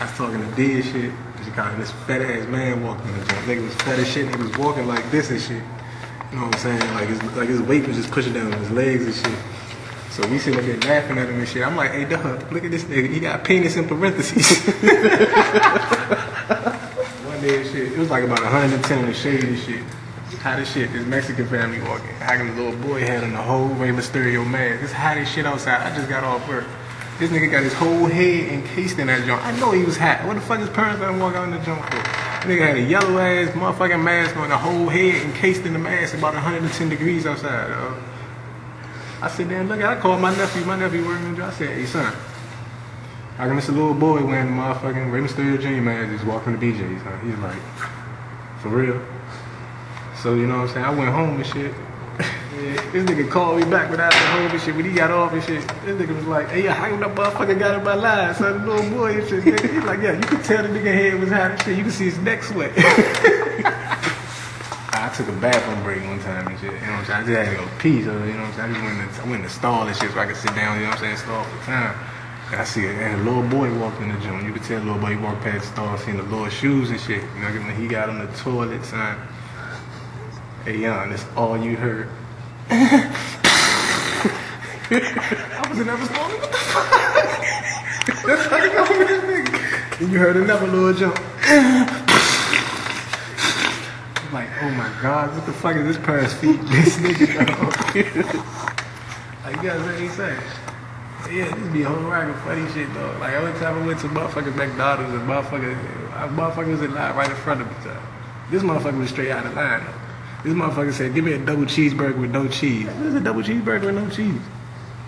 I was talking to D and shit. This fat ass man walking in the joint. Nigga was fat as shit. Nigga was walking like this and shit. You know what I'm saying? Like his weight was just pushing down on his legs and shit. So we sitting up there laughing at him and shit. I'm like, hey, dog, look at this nigga. He got penis in parentheses. One day and shit. It was like about 110 in the shade and shit. Hot as shit. This Mexican family walking. Having a little boy had on the whole Rey Mysterio mask. It's hot as shit outside. I just got off work. This nigga got his whole head encased in that joint. I know he was hot. What the fuck his parents let him walk out in the joint for? That nigga had a yellow ass motherfucking mask on, the whole head encased in the mask, about 110 degrees outside. I sit there and look at it. I called my nephew working in the job. I said, hey son, how come this little boy wearing the motherfucking Rey Mysterio Jr. mask just walking to BJ's? Huh? He's like, for real? So you know what I'm saying? I went home and shit. Yeah, this nigga called me back without the home and shit. When he got off and shit, this nigga was like, hey, how come that motherfucker got in my line? Son, the little boy and shit. Nigga. He's like, yeah, you could tell the nigga head was hot and shit. You could see his neck sweat. I took a bathroom break one time and shit. You know what I'm saying? I just had to go pee, so you know what I'm saying? I went in the stall and shit so I could sit down, you know what I'm saying, stall for time. And I see a little boy walked in the gym. You could tell the little boy walked past the stall, seeing the little shoes and shit. You know, when he got on the toilet, son. Hey, young, that's all you heard. I was in that stall, what the fuck? That's how you go with this nigga. And you heard another little jump. Like, oh my God, what the fuck is this pair of feet? This nigga, dog. Like, you guys ain't saying. Yeah, this be a whole rack of funny shit, dog. Like, every time I went to motherfucking McDonald's and motherfucker was in line right in front of me, dog. This motherfucker was straight out of line, though. This motherfucker said, give me a double cheeseburger with no cheese. What is a double cheeseburger with no cheese?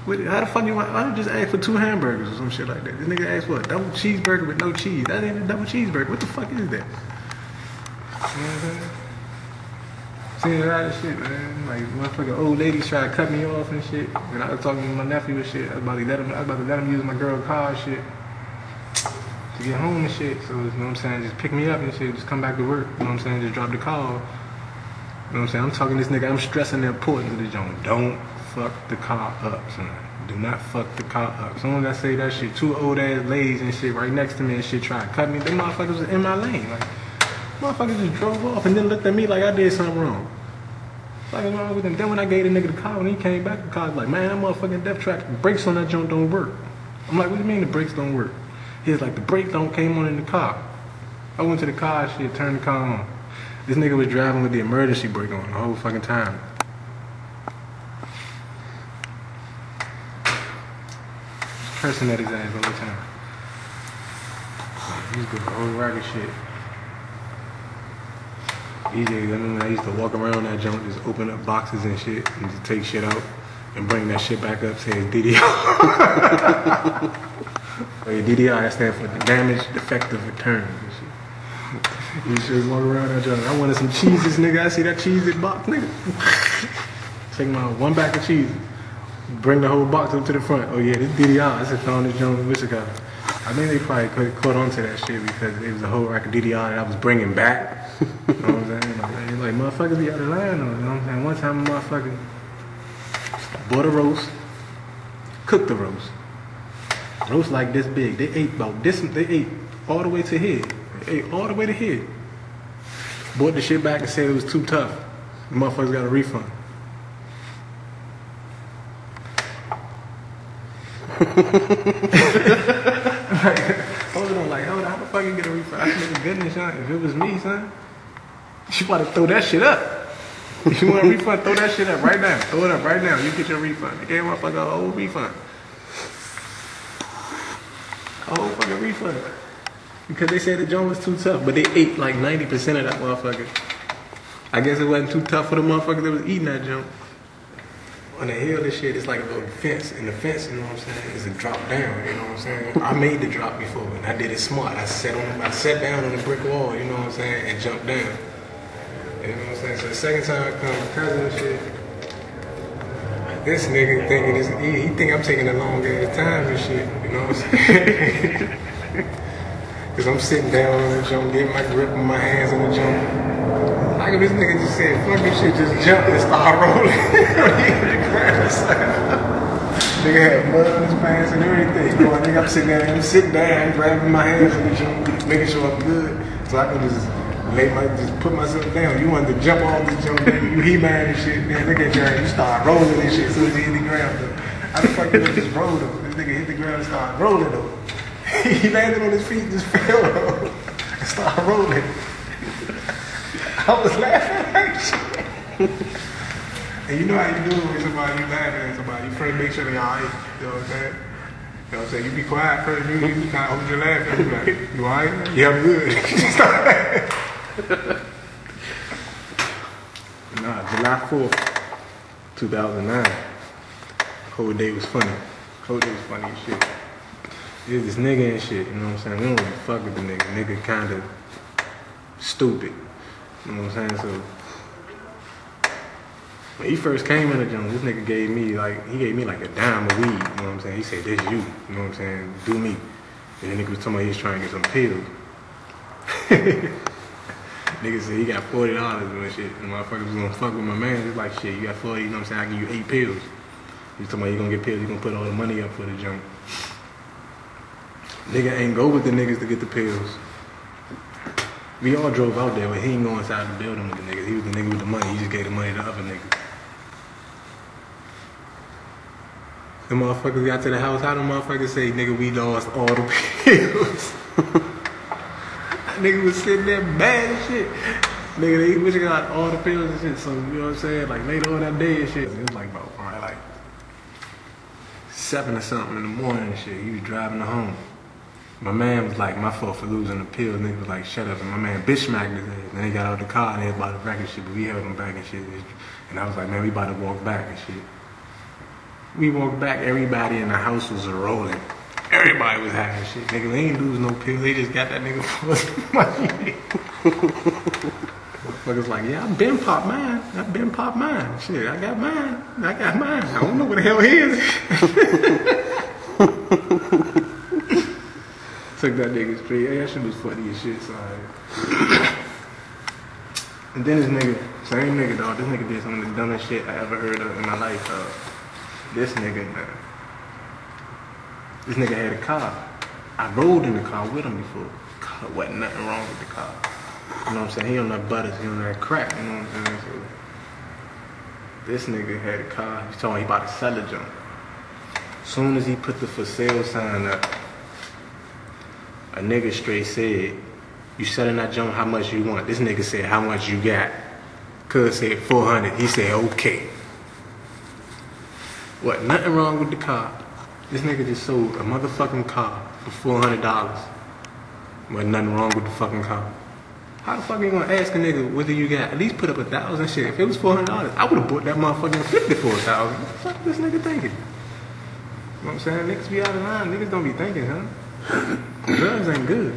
How the fuck you want? Why don't you just ask for 2 hamburgers or some shit like that? This nigga asked for a double cheeseburger with no cheese. That ain't a double cheeseburger. What the fuck is that? You know what I'm saying? Seeing a lot of shit, man. Like, motherfucking old ladies try to cut me off and shit. And I was talking to my nephew and shit. I was about to let him use my girl's car and shit to get home and shit. So, you know what I'm saying? Just pick me up and shit. Just come back to work. You know what I'm saying? Just drop the car off. You know what I'm saying? I'm talking to this nigga. I'm stressing the importance of the joint. Don't fuck the car up, son. Do not fuck the car up. As soon as I say that shit, 2 old ass ladies and shit right next to me and shit trying to cut me. Them motherfuckers was in my lane. Like, motherfuckers just drove off and then looked at me like I did something wrong. What's wrong with them? Then when I gave the nigga the car, when he came back, the car was like, man, that motherfucking death track, the brakes on that joint don't work. I'm like, what do you mean the brakes don't work? He was like, the brakes don't came on in the car. I went to the car and shit, turned the car on. This nigga was driving with the emergency brake on the whole fucking time. Just cursing at his ass all the time. He's doing a whole rack of shit. EJ, I remember I used to walk around that junk, just open up boxes and shit, and just take shit out, and bring that shit back up saying DDR. DDR, that stands for damage, defective, return and shit. You should walk around that junk. I wanted some cheeses, nigga. I see that cheese in box, nigga. Take my 1 bag of cheese. Bring the whole box up to the front. Oh yeah, this DDR. I just found this junk in Wichita. I think they probably could have caught on to that shit because it was a whole rack of DDR that I was bringing back. You know what I'm saying? Like motherfuckers be out of line though. You know what I'm saying? One time a motherfucker bought a roast, cooked the roast. Roast like this big. They ate about this. They ate all the way to here. They ate all the way to here. Bought the shit back and said it was too tough. The motherfuckers got a refund. Hold on, how the fuck you get a refund? I said, goodness, son, if it was me, son, you about to throw that shit up. If you want a refund, throw that shit up right now. Throw it up right now. You get your refund. You gave motherfucker a whole refund. A whole fucking refund. Because they said the joint was too tough, but they ate like 90% of that motherfucker. I guess it wasn't too tough for the motherfuckers that was eating that joint. On the hill, this shit is like a little fence, and the fence, you know what I'm saying, is a drop down, you know what I'm saying? I made the drop before, and I did it smart. I sat down on the brick wall, you know what I'm saying, and jumped down. You know what I'm saying? So the second time I come, my cousin and shit, this nigga thinking this, he think I'm taking a long ass time and shit, you know what I'm saying? Cause I'm sitting down on the jump, getting my grip with my hands on the jump. Like this nigga just said, fuck this shit, just jump and start rolling. Nigga had blood on his pants and everything. Boy, nigga, I'm sitting there, I'm sitting down, grabbing my hands and making sure I'm good. So I can just put myself down. You wanted to jump off this jump, nigga. You He-Man and shit, man. Look at you, you start rolling and shit as soon as he hit the ground, though. How the fuck you just roll though? This nigga hit the ground and started rolling though. He landed on his feet and just fell though. And started rolling. I was laughing like shit. And you know how you do it when somebody you laughing at somebody. You first make sure they alright. You know what I'm saying? You know what I'm saying? You be quiet first. You kind of hold your laugh. You like, you alright? Yeah, I'm good. Nah, July 4th, 2009. Whole day was funny. Whole day was funny as shit. It was this nigga and shit, you know what I'm saying? We don't really fuck with the nigga. Nigga kinda stupid. You know what I'm saying? So when he first came in the gym, this nigga gave me like a dime of weed, you know what I'm saying? He said, "This you know what I'm saying? Do me." And the nigga was talking about he was trying to get some pills. Nigga said he got $40 and shit. And motherfuckers was gonna fuck with my man. He's like, shit, you got 40, you know what I'm saying? I give you 8 pills. He's talking about you gonna get pills, you gonna put all the money up for the junk. Nigga ain't go with the niggas to get the pills. We all drove out there, but he ain't go inside the building with the niggas. He was the nigga with the money, he just gave the money to other niggas. The motherfuckers got to the house, how the motherfuckers say, nigga, we lost all the pills? Nigga was sitting there mad as shit. Nigga, they wish I got all the pills and shit, so you know what I'm saying? Like later on that day and shit. It was like about, probably like 7 or something in the morning and shit. He was driving her home. My man was like, my fault for losing the pills. Nigga was like, shut up. And my man bitch smacked his ass. Then he got out of the car and he was about to wreck and shit, but we held him back and shit. And I was like, man, we about to walk back and shit. We walked back, everybody in the house was rolling. Everybody was having shit. Nigga, they ain't lose no pills. They just got that nigga for some money. Motherfuckers like, yeah, I've been pop mine. Shit, I got mine. I don't know what the hell he is. Took that nigga straight. Hey, that shit was funny as shit, sorry. And then this nigga, same nigga, dog. This nigga did some of the dumbest shit I ever heard of in my life, dog. This nigga had a car. I rode in the car with him before. Wasn't nothing wrong with the car. You know what I'm saying? He on that butters, he on that crack, you know what I'm saying? So this nigga had a car. He's talking he about to sell a junk. Soon as he put the for sale sign up, a nigga straight said, you selling that junk, how much you want? This nigga said, how much you got? Cuz said 400. He said, okay. What, nothing wrong with the car. This nigga just sold a motherfucking car for $400. Wasn't nothing wrong with the fucking car. How the fuck you gonna ask a nigga whether you got at least put up 1,000 shit? If it was $400, I would have bought that motherfucking 50 for 1,000. What the fuck this nigga thinking? You know what I'm saying? Niggas be out of line. Niggas don't be thinking, huh? Drugs ain't good.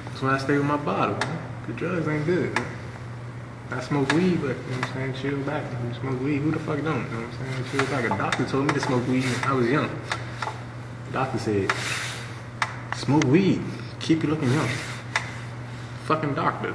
That's why I stay with my bottle, man. The drugs ain't good, man. I smoke weed, but, you know what I'm saying, chill back. You smoke weed, who the fuck don't? You know what I'm saying? Chill back. A doctor told me to smoke weed when I was young. The doctor said, smoke weed, keep you looking young. Fucking doctor.